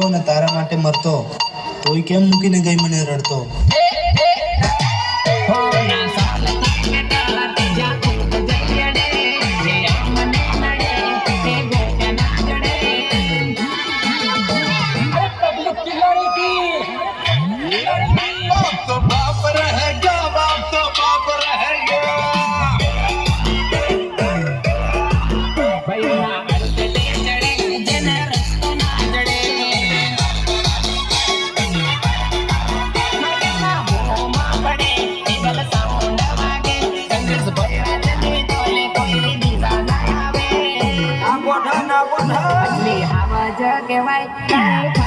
જીવતો ને તારા માટે મરતો, કોઈ કેમ મૂકીને ગઈ મને રડતો. કહેવાય